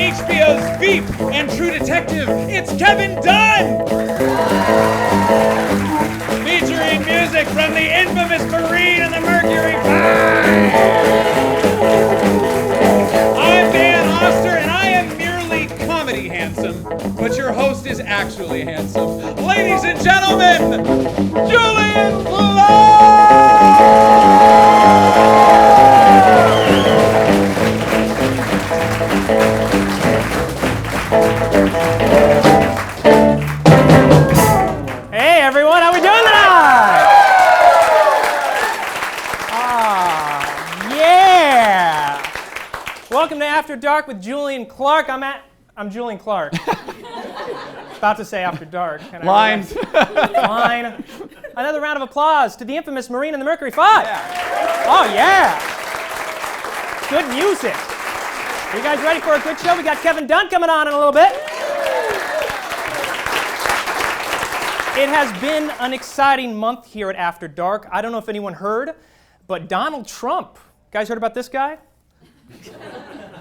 HBO's Veep and True Detective, it's Kevin Dunn! Featuring music from the infamous Marine and the Mercury 5! I'm Dan Oster, and I am merely comedy handsome, but your host is actually handsome. Ladies and gentlemen, Julian Clark! Hey everyone, how we doing tonight? Yeah! Welcome to After Dark with Julian Clark. I'm Julian Clark. About to say After Dark. Lines. Line. Another round of applause to the infamous Marine and the Mercury 5. Yeah. Oh yeah! Good music. Are you guys ready for a good show? We got Kevin Dunn coming on in a little bit. It has been an exciting month here at After Dark. I don't know if anyone heard, but Donald Trump. Guys heard about this guy?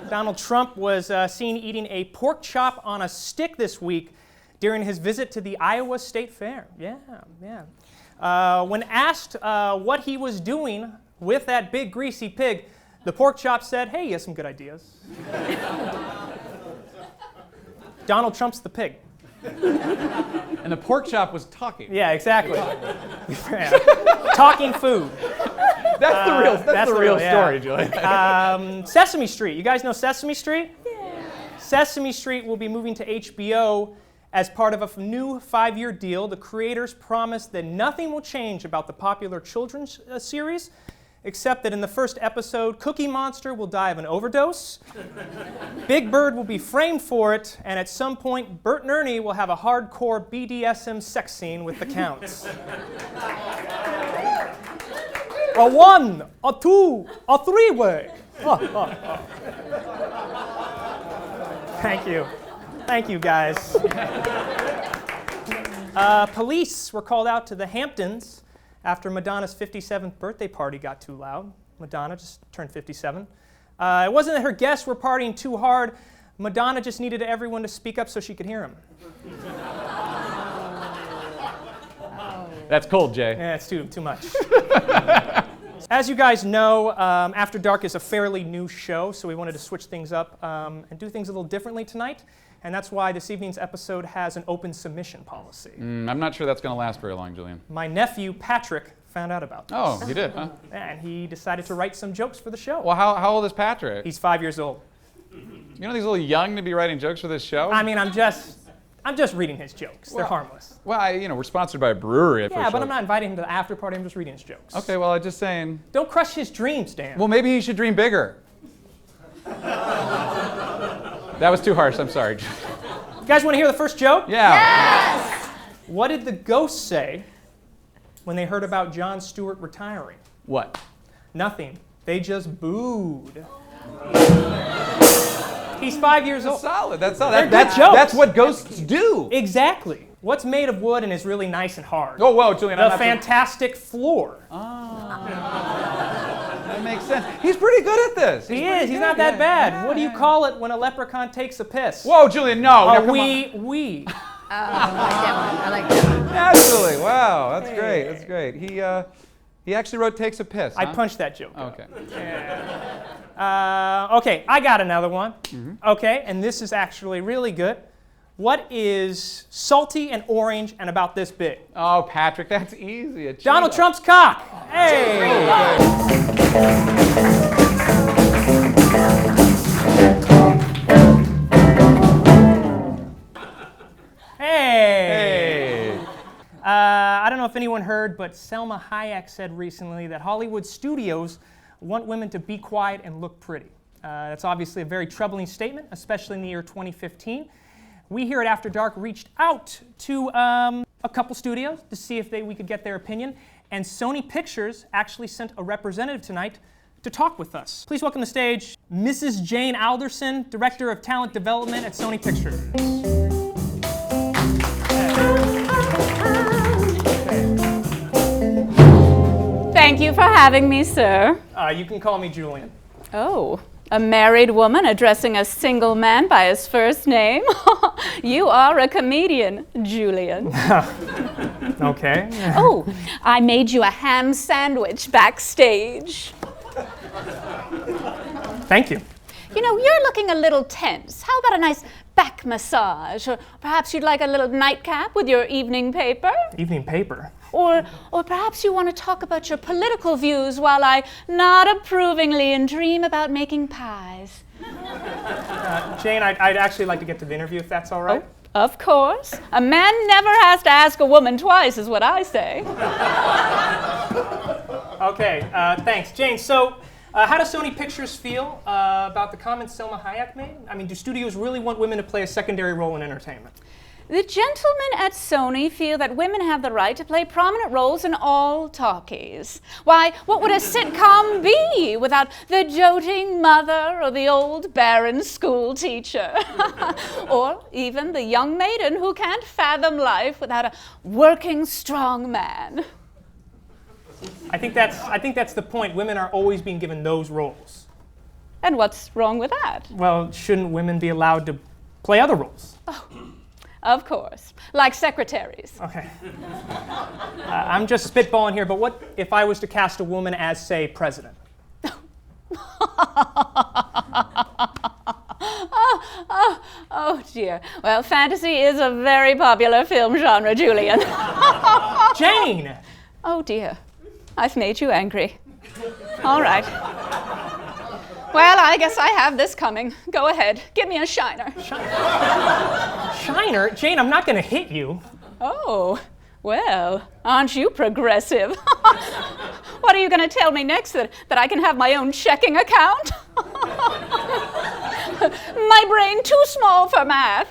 Donald Trump was seen eating a pork chop on a stick this week during his visit to the Iowa State Fair. Yeah. When asked what he was doing with that big greasy pig, the pork chop said, "Hey, he has some good ideas." Donald Trump's the pig. And the pork chop was talking. Yeah, exactly. Talking food. That's the real story, Julian. Sesame Street. You guys know Sesame Street? Yeah. Sesame Street will be moving to HBO as part of a new 5-year deal. The creators promise that nothing will change about the popular children's series, except that in the first episode, Cookie Monster will die of an overdose, Big Bird will be framed for it, and at some point, Bert and Ernie will have a hardcore BDSM sex scene with the Counts. A one, a two, a three-way. Thank you, guys. Police were called out to the Hamptons after Madonna's 57th birthday party got too loud. Madonna just turned 57. It wasn't that her guests were partying too hard. Madonna just needed everyone to speak up so she could hear him. That's cold, Jay. Yeah, it's too much. As you guys know, After Dark is a fairly new show, so we wanted to switch things up and do things a little differently tonight. And that's why this evening's episode has an open submission policy. I'm not sure that's going to last very long, Julian. My nephew, Patrick, found out about this. Oh, he did, huh? And he decided to write some jokes for the show. Well, how old is Patrick? He's 5 years old. You know he's a little young to be writing jokes for this show? I mean, I'm just reading his jokes. They're harmless. Well, we're sponsored by a brewery. Yeah, but I'm not inviting him to the after party. I'm just reading his jokes. Okay, well, I'm just saying. Don't crush his dreams, Dan. Well, maybe he should dream bigger. That was too harsh. I'm sorry. You guys want to hear the first joke? Yeah. Yes! What did the ghosts say when they heard about Jon Stewart retiring? What? Nothing. They just booed. He's 5 years old. Solid. That's solid. They're good jokes. That's what ghosts do. Exactly. What's made of wood and is really nice and hard? Oh, whoa, Julian. The fantastic floor. That makes sense. He's pretty good at this. He is. He's not that bad. What do you call it when a leprechaun takes a piss? Whoa, Julian, no. A come wee. Oh, I like that one. Absolutely. Wow, that's great. That's great. He actually wrote Takes a Piss. I huh? punched that joke. Okay. Okay, I got another one. Okay, and this is actually really good. What is salty and orange and about this big? Oh, Patrick, that's easy. Donald Trump's cock. Hey. Hey. I don't know if anyone heard, but Selma Hayek said recently that Hollywood studios want women to be quiet and look pretty. That's obviously a very troubling statement, especially in the year 2015. We here at After Dark reached out to a couple studios to see if we could get their opinion, and Sony Pictures actually sent a representative tonight to talk with us. Please welcome to the stage Mrs. Jane Alderson, Director of Talent Development at Sony Pictures. Thank you for having me, sir. You can call me Julian. Oh, A married woman addressing a single man by his first name? You are a comedian, Julian. Okay. Oh, I made you a ham sandwich backstage. Thank you. You know, you're looking a little tense. How about a nice back massage? Or perhaps you'd like a little nightcap with your evening paper? Evening paper. Or perhaps you want to talk about your political views while I nod approvingly and dream about making pies. Jane, I'd actually like to get to the interview if that's all right. Oh, of course. A man never has to ask a woman twice, is what I say. Okay, thanks. Jane, so how does Sony Pictures feel about the comments Selma Hayek made? I mean, do studios really want women to play a secondary role in entertainment? The gentlemen at Sony feel that women have the right to play prominent roles in all talkies. Why, what would a sitcom be without the doting mother or the old barren school teacher? Or even the young maiden who can't fathom life without a working strong man. I think that's the point. Women are always being given those roles. And what's wrong with that? Well, shouldn't women be allowed to play other roles? Of course, like secretaries. Okay. I'm just spitballing here, but what if I was to cast a woman as, say, president? Oh dear. Well, fantasy is a very popular film genre, Julian. Jane! Oh dear. I've made you angry. All right. Well, I guess I have this coming. Go ahead. Give me a shiner. Shiner? Jane, I'm not going to hit you. Oh, well, aren't you progressive? What are you going to tell me next, that I can have my own checking account? My brain too small for math.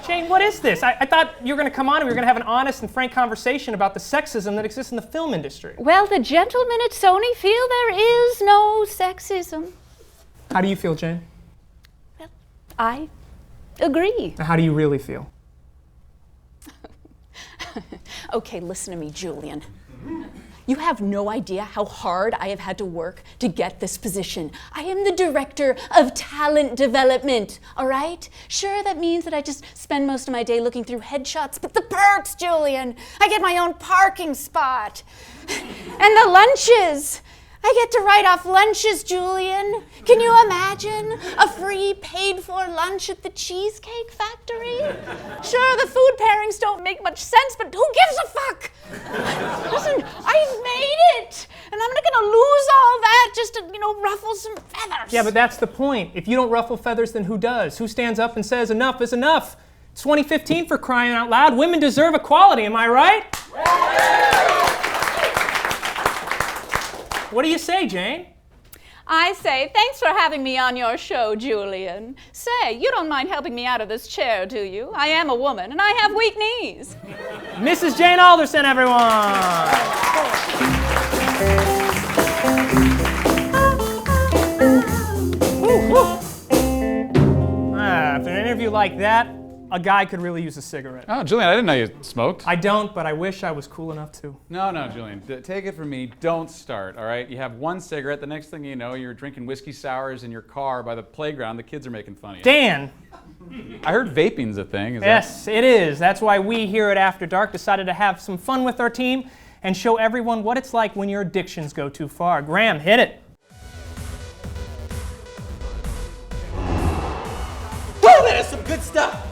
Jane, what is this? I thought you were going to come on and we were going to have an honest and frank conversation about the sexism that exists in the film industry. Well, the gentlemen at Sony feel there is no sexism. How do you feel, Jane? Well, I agree. How do you really feel? Okay, listen to me, Julian. You have no idea how hard I have had to work to get this position. I am the director of talent development, all right? Sure, that means that I just spend most of my day looking through headshots, but the perks, Julian. I get my own parking spot. And the lunches. I get to write off lunches, Julian. Can you imagine a free paid-for lunch at the Cheesecake Factory? Sure, the food pairings don't make much sense, but who gives a fuck? Listen, I've made it, and I'm not gonna lose all that just to, ruffle some feathers. Yeah, but that's the point. If you don't ruffle feathers, then who does? Who stands up and says enough is enough? It's 2015 for crying out loud. Women deserve equality, am I right? What do you say, Jane? I say, thanks for having me on your show, Julian. Say, you don't mind helping me out of this chair, do you? I am a woman, and I have weak knees. Mrs. Jane Alderson, everyone! After an interview like that, a guy could really use a cigarette. Oh, Julian, I didn't know you smoked. I don't, but I wish I was cool enough to. No, Julian, take it from me, don't start, all right? You have one cigarette, the next thing you know, you're drinking whiskey sours in your car by the playground, the kids are making fun of you. Dan! I heard vaping's a thing. Yes, it is. That's why we here at After Dark decided to have some fun with our team and show everyone what it's like when your addictions go too far. Graham, hit it. Whoa, that is some good stuff.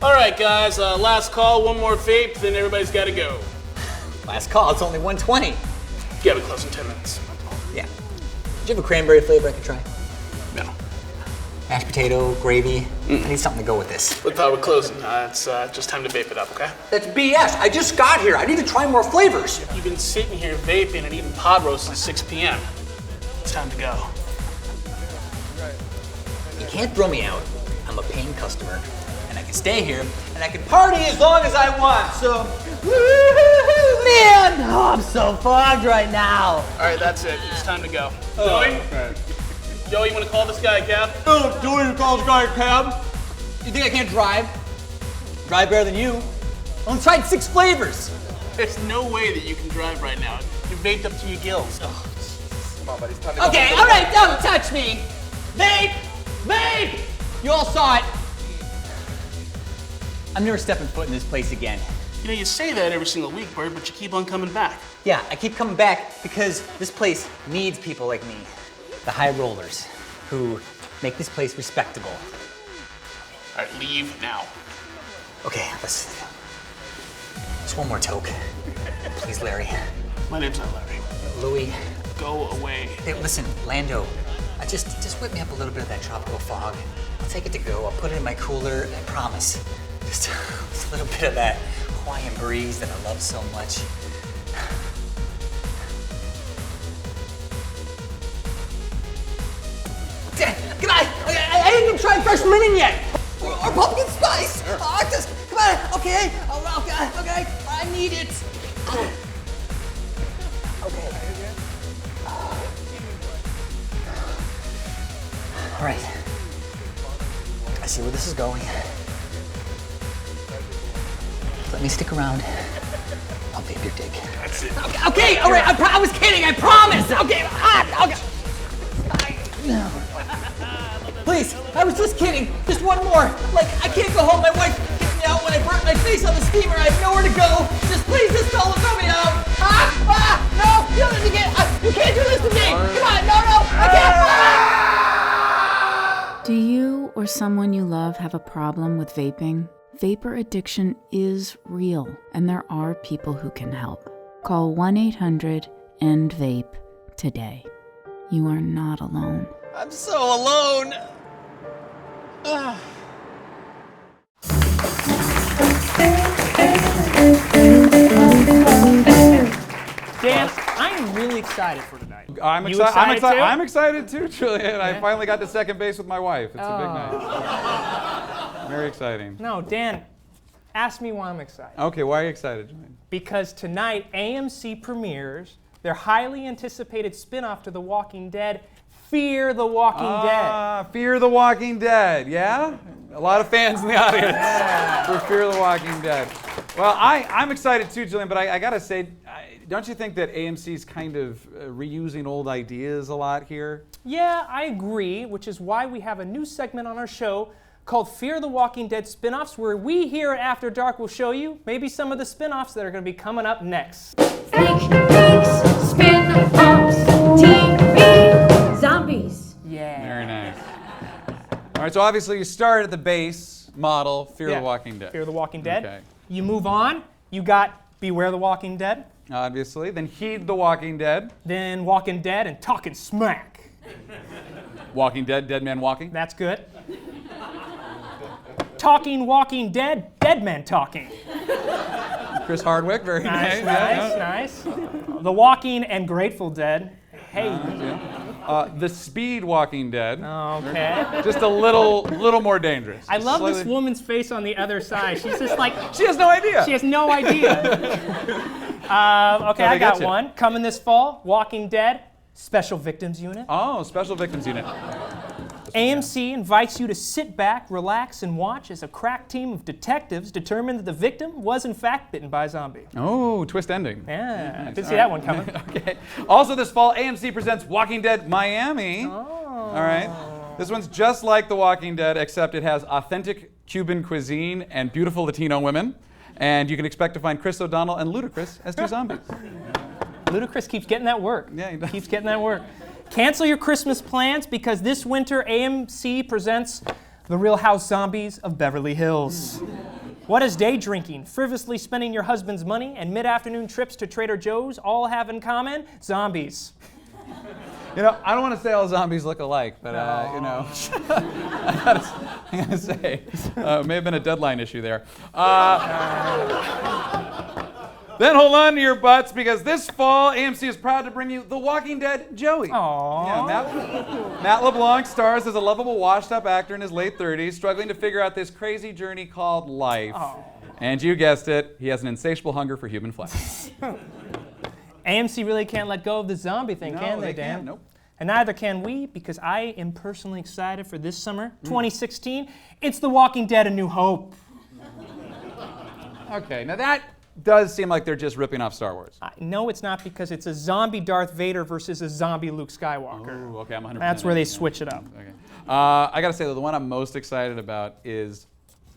All right, guys, last call, one more vape, then everybody's got to go. Last call, it's only 120. You gotta close in 10 minutes. Yeah. Do you have a cranberry flavor I could try? No. Mashed potato, gravy. I need something to go with this. With we're closing, it's just time to vape it up, okay? That's BS. I just got here. I need to try more flavors. You've been sitting here vaping and eating pot roast since 6 p.m. It's time to go. You can't throw me out. I'm a paying customer, and I can stay here, and I can party as long as I want, so... Man! Oh, I'm so fogged right now. All right, that's it. It's time to go. Joey? Joey, you want to call this guy a cab? Oh, Joey calls the guy a cab. You think I can't drive? Drive better than you. I only tried 6 flavors. There's no way that you can drive right now. You're vaped up to your gills. Come on, buddy. It's time to go. Okay, all right, don't touch me. Vape! Vape! You all saw it. I'm never stepping foot in this place again. You know, you say that every single week, Bird, but you keep on coming back. Yeah, I keep coming back because this place needs people like me. The high rollers who make this place respectable. All right, leave now. Okay, just one more toke. Please, Larry. My name's not Larry. Louis. Go away. Hey, listen, Lando. Just whip me up a little bit of that tropical fog. I'll take it to go. I'll put it in my cooler. I promise. Just a little bit of that Hawaiian breeze that I love so much. Come on! I didn't even try fresh linen yet! Or pumpkin spice! Just, come on! Okay! Okay! I need it! Okay. All right. I see where this is going. Let me stick around. I'll vape your dick. That's it. Okay, all right. I was kidding. I promise. Okay. Please, I was just kidding. Just one more. Like, I can't go home. My wife kicked me out when I burnt my face on the steamer. I have nowhere to go. Please, don't throw me out. No, you can't do this to me. Come on, no, I can't. Do you or someone you love have a problem with vaping? Vapor addiction is real, and there are people who can help. Call 1-800-END-VAPE today. You are not alone. I'm so alone. Dan, I'm really excited for tonight. I'm You excited. excited too? I'm excited too, Julian. I finally got to second base with my wife. It's a big night. Very exciting. No, Dan, ask me why I'm excited. Okay, why are you excited, Julian? Because tonight, AMC premieres their highly anticipated spin-off to The Walking Dead, Fear the Walking Dead. Fear the Walking Dead, yeah? A lot of fans in the audience for Fear the Walking Dead. Well, I'm excited too, Julian, but I gotta say, don't you think that AMC's kind of reusing old ideas a lot here? Yeah, I agree, which is why we have a new segment on our show called Fear the Walking Dead Spin-Offs, where we here at After Dark will show you maybe some of the spin-offs that are going to be coming up next. Freaks, spin-offs, TV, zombies. Yeah. Very nice. All right, so obviously you start at the base model, Fear the Walking Dead. Fear the Walking Dead. Okay. You move on, you got Beware the Walking Dead. Obviously. Then Heed the Walking Dead. Then Walking Dead and Talking Smack. Walking Dead, Dead Man Walking. That's good. Talking Walking Dead, Dead Man Talking. Chris Hardwick, very nice. Nice. The Walking and Grateful Dead. Hey. The Speed Walking Dead. Okay. Just a little more dangerous. I love Slightly. this woman's face on the other side. She's just like, She has no idea. she has no idea. Okay, I got one. Coming this fall, Walking Dead, Special Victims Unit. Oh, Special Victims Unit. AMC invites you to sit back, relax, and watch as a crack team of detectives determine that the victim was in fact bitten by a zombie. Oh, twist ending. Yeah, Nice. didn't see that one coming. Okay. Also this fall, AMC presents Walking Dead Miami. Oh. All right. This one's just like The Walking Dead, except it has authentic Cuban cuisine and beautiful Latino women. And you can expect to find Chris O'Donnell and Ludacris as two zombies. Ludacris keeps getting that work. Yeah, he does. Keeps getting that work. Cancel your Christmas plans because this winter AMC presents The Real House Zombies of Beverly Hills. What does day drinking, frivolously spending your husband's money, and mid-afternoon trips to Trader Joe's all have in common? Zombies. You know, I don't want to say all zombies look alike, but you know, I gotta say, may have been a deadline issue there. Then hold on to your butts because this fall, AMC is proud to bring you The Walking Dead Joey. Aww. Yeah, Matt LeBlanc stars as a lovable, washed-up actor in his late 30s, struggling to figure out this crazy journey called life. Aww. And you guessed it, he has an insatiable hunger for human flesh. AMC really can't let go of the zombie thing, No, can they, they Dan? can't, nope. And neither can we, because I am personally excited for this summer, 2016. It's The Walking Dead: A New Hope. Okay, now that does seem like they're just ripping off Star Wars. No, it's not, because it's a zombie Darth Vader versus a zombie Luke Skywalker. Ooh, okay, I'm 100%. That's where they switch it up. Okay. I gotta say, though, the one I'm most excited about is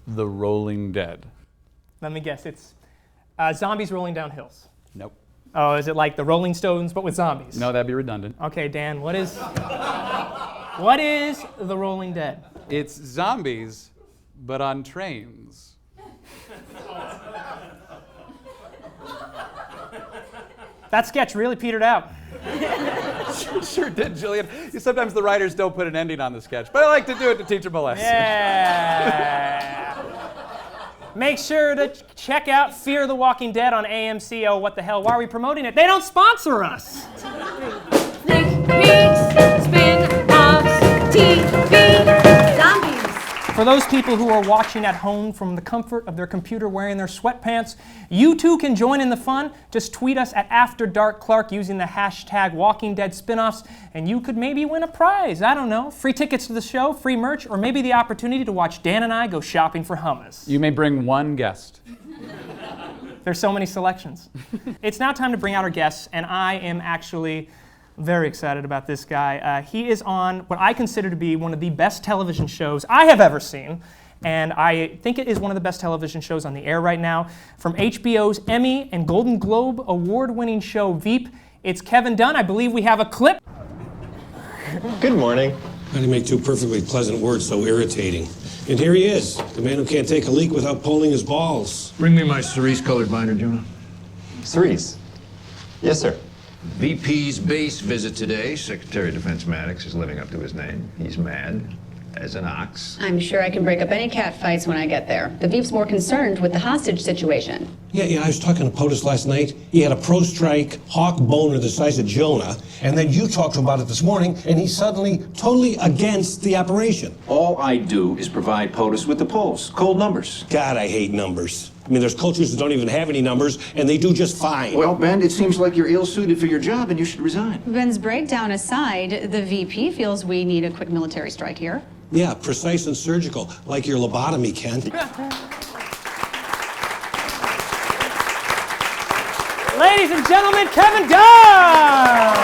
The Rolling Dead. Let me guess, it's zombies rolling down hills. Nope. Oh, is it like the Rolling Stones but with zombies? No, that'd be redundant. Okay, Dan, what is The Rolling Dead? It's zombies, but on trains. That sketch really petered out. Sure did, Julian. Sometimes the writers don't put an ending on the sketch, but I like to do it to teach them a lesson. Yeah. Make sure to check out Fear the Walking Dead on AMC. Oh, what the hell? Why are we promoting it? They don't sponsor us. Sneak peeks, spin-offs, TV, zombies. For those people who are watching at home from the comfort of their computer wearing their sweatpants, you too can join in the fun. Just tweet us at After Dark Clark using the hashtag Walking Dead Spinoffs, and you could maybe win a prize. I don't know. Free tickets to the show, free merch, or maybe the opportunity to watch Dan and I go shopping for hummus. You may bring one guest. There's so many selections. It's now time to bring out our guests, and I am actually very excited about this guy. He is on what I consider to be one of the best television shows I have ever seen, and I think it is one of the best television shows on the air right now. From HBO's Emmy and Golden Globe award-winning show Veep, it's Kevin Dunn. I believe we have a clip. Good morning. How do you make two perfectly pleasant words so irritating? And here he is, the man who can't take a leak without pulling his balls. Bring me my cerise-colored binder, Jonah. Cerise? Yes, sir. VP's base visit today. Secretary of Defense Maddox is living up to his name. He's mad as an ox. I'm sure I can break up any cat fights when I get there. The Veep's more concerned with the hostage situation. Yeah, I was talking to POTUS last night. He had a pro-strike hawk boner the size of Jonah, and then you talked to him about it this morning, and he's suddenly totally against the operation. All I do is provide POTUS with the polls, cold numbers. God, I hate numbers. I mean, there's cultures that don't even have any numbers, and they do just fine. Well, Ben, it seems like you're ill-suited for your job and you should resign. Ben's breakdown aside, the VP feels we need a quick military strike here. Yeah, precise and surgical, like your lobotomy, Ken. Ladies and gentlemen, Kevin Dunn!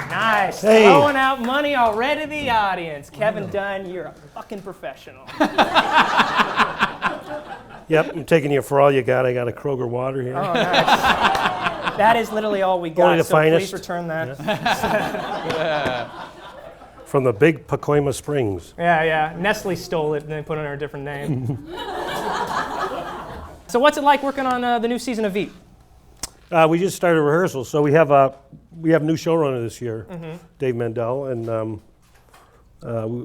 Nice. Hey. Throwing out money already to the audience. Kevin Dunn, you're a fucking professional. Yep, I'm taking you for all you got. I got a Kroger water here. Oh, nice. That is literally all we got, Only the so finest. please return that. Yeah. From the big Pacoima Springs. Yeah. Nestle stole it and they put it under a different name. So what's it like working on the new season of Veep? We just started rehearsals, so we have a new showrunner this year, Dave Mandel, and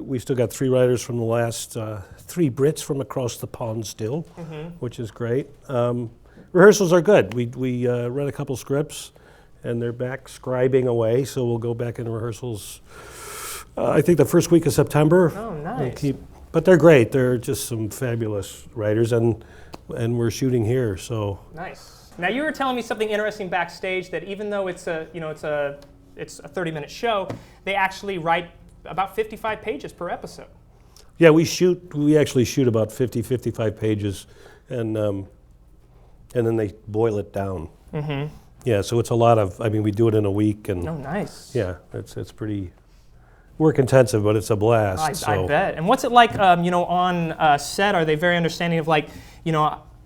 we still got 3 writers from the last 3 Brits from across the pond still, which is great. Rehearsals are good. We read a couple scripts, and they're back scribing away, so we'll go back into rehearsals. I think the first week of September. Oh, nice. But they're great. They're just some fabulous writers, and we're shooting here. So nice. Now you were telling me something interesting backstage, that even though it's a 30-minute show, they actually write about 55 pages per episode. Yeah, we actually shoot about 55 pages, and then they boil it down. Yeah, so it's a lot of. I mean, we do it in a week, and oh, nice. Yeah, it's pretty work intensive, but it's a blast. I bet. And what's it like, on set? Are they very understanding of, like,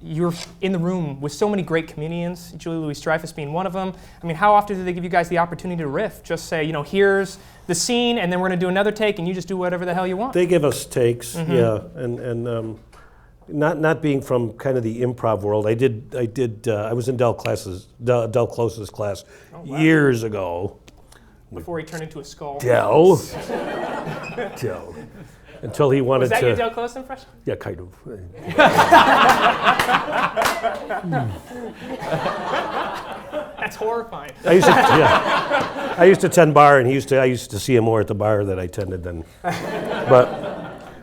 you're in the room with so many great comedians, Julie Louis-Dreyfus being one of them. I mean, how often do they give you guys the opportunity to riff? Just say, here's the scene, and then we're going to do another take, and you just do whatever the hell you want. They give us takes, yeah, and not being from kind of the improv world. I was in Del Close's class years ago. Before he turned into a skull. Del. Until he wanted to. Was that your Del Close impression? Yeah, kind of. That's horrifying. I used to tend bar, and I used to see him more at the bar that I tended then. But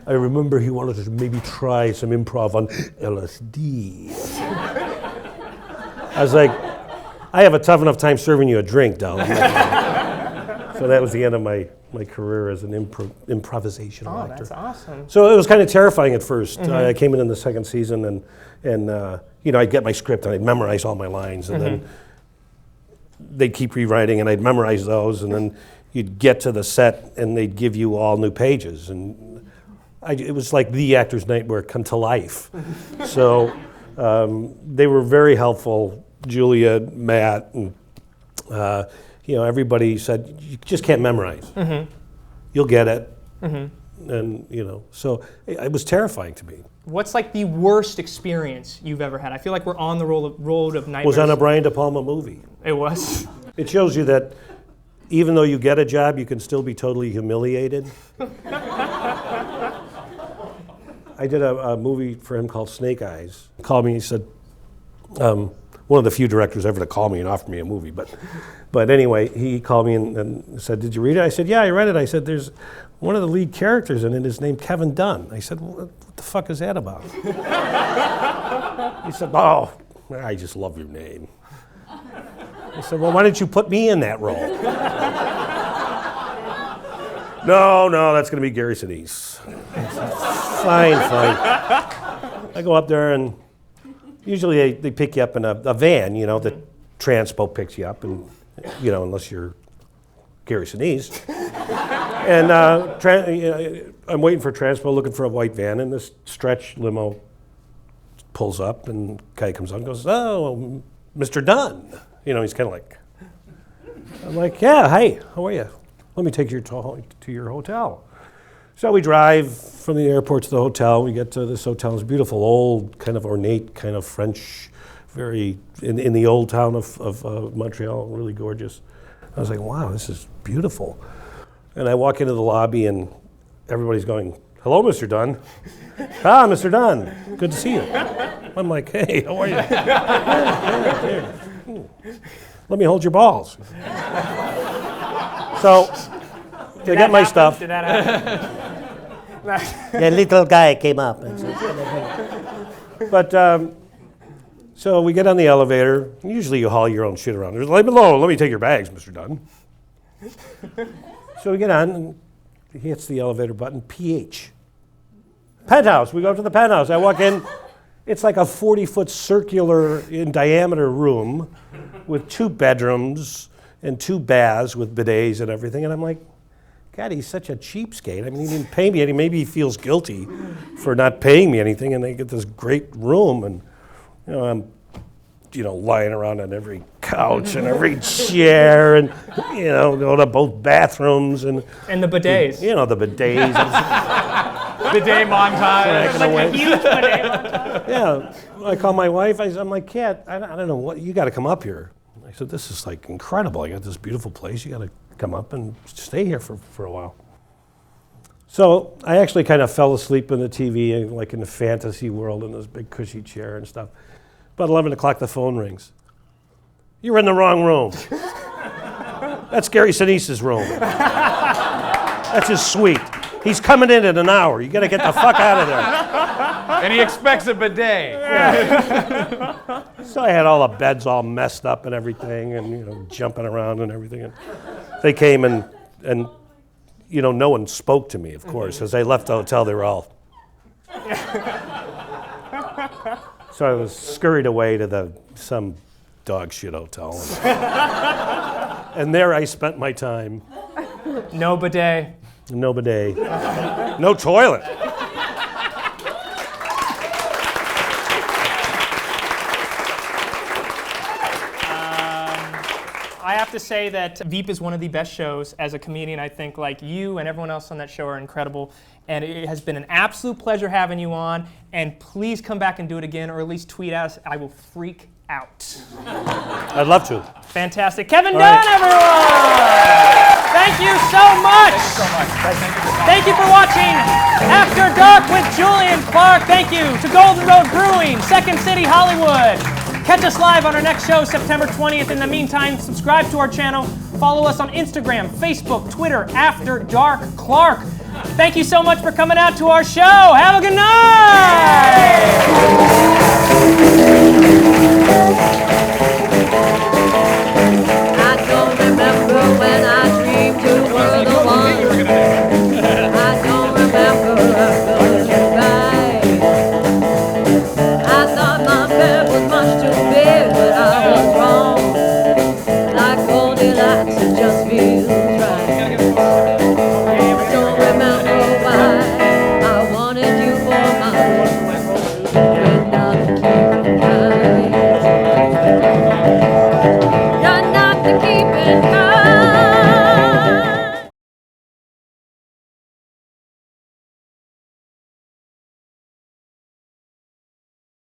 I remember he wanted to maybe try some improv on LSD. I was like, I have a tough enough time serving you a drink, darling. So that was the end of my career as an improvisational actor. That's awesome. So it was kind of terrifying at first. I came in the second season, and I'd get my script and I'd memorize all my lines, and then they'd keep rewriting, and I'd memorize those, and then you'd get to the set, and they'd give you all new pages, and it was like the actor's nightmare come to life. So they were very helpful. Julia, Matt, and everybody said, you just can't memorize. You'll get it. And, so it was terrifying to me. What's like the worst experience you've ever had? I feel like we're on the road of nightmares. Was on a Brian De Palma movie. It was? It shows you that even though you get a job, you can still be totally humiliated. I did a movie for him called Snake Eyes. He called me, he said, one of the few directors ever to call me and offer me a movie. But anyway, he called me and said, did you read it? I said, yeah, I read it. I said, there's one of the lead characters in it is named Kevin Dunn. I said, what the fuck is that about? He said, oh, I just love your name. I said, well, why didn't you put me in that role? No, that's going to be Gary Sinise. Fine. I go up there, and usually they pick you up in a van, the transpo picks you up, and unless you're Gary Sinise. And I'm waiting for transpo, looking for a white van, and this stretch limo pulls up, and guy comes on and goes, oh, Mr. Dunn. He's kind of like, I'm like, yeah, hey, how are you? Let me take you to your hotel. So we drive from the airport to the hotel. We get to this hotel. It's beautiful, old, kind of ornate, kind of French, very, in the old town of Montreal, really gorgeous. I was like, wow, this is beautiful. And I walk into the lobby, and everybody's going, hello, Mr. Dunn. Ah, Mr. Dunn, good to see you. I'm like, hey, how are you? Here. Let me hold your balls. So, to get my stuff. Did that happen? The little guy came up. But, so we get on the elevator. Usually you haul your own shit around. There's like, below, let me take your bags, Mr. Dunn. So we get on, and he hits the elevator button, PH. Penthouse, we go up to the penthouse. I walk in, it's like a 40-foot circular in diameter room with 2 bedrooms and 2 baths with bidets and everything. And I'm like, God, he's such a cheapskate. I mean, he didn't pay me any. Maybe he feels guilty for not paying me anything. And they get this great room, and I'm, lying around on every couch and every chair, and go to both bathrooms and the bidets. The bidets. Bidet montage. Like a huge bidet montage. Yeah, I call my wife. I'm like, Kat, I don't know what, you got to come up here. I said, this is like incredible. I got this beautiful place. You got to come up and stay here for a while. So I actually kind of fell asleep in the TV, like in the fantasy world, in this big cushy chair and stuff. About 11 o'clock, the phone rings. You're in the wrong room. That's Gary Sinise's room. That's his suite. He's coming in an hour. You got to get the fuck out of there. And he expects a bidet. Yeah. So I had all the beds all messed up and everything, and jumping around and everything. And they came and no one spoke to me, of course. As I left the hotel, they were all. So I was scurried away to some dog shit hotel. And there I spent my time. No bidet. No bidet. No toilet. I have to say that Veep is one of the best shows. As a comedian, I think like you and everyone else on that show are incredible. And it has been an absolute pleasure having you on. And please come back and do it again, or at least tweet us. I will freak out. I'd love to. Fantastic. Kevin Dunn, everyone! Thank you so much. Thank you so much. Thank you for watching After Dark with Julian Clark. Thank you to Golden Road Brewing, Second City Hollywood. Catch us live on our next show, September 20th. In the meantime, subscribe to our channel. Follow us on Instagram, Facebook, Twitter, After Dark Clark. Thank you so much for coming out to our show. Have a good night.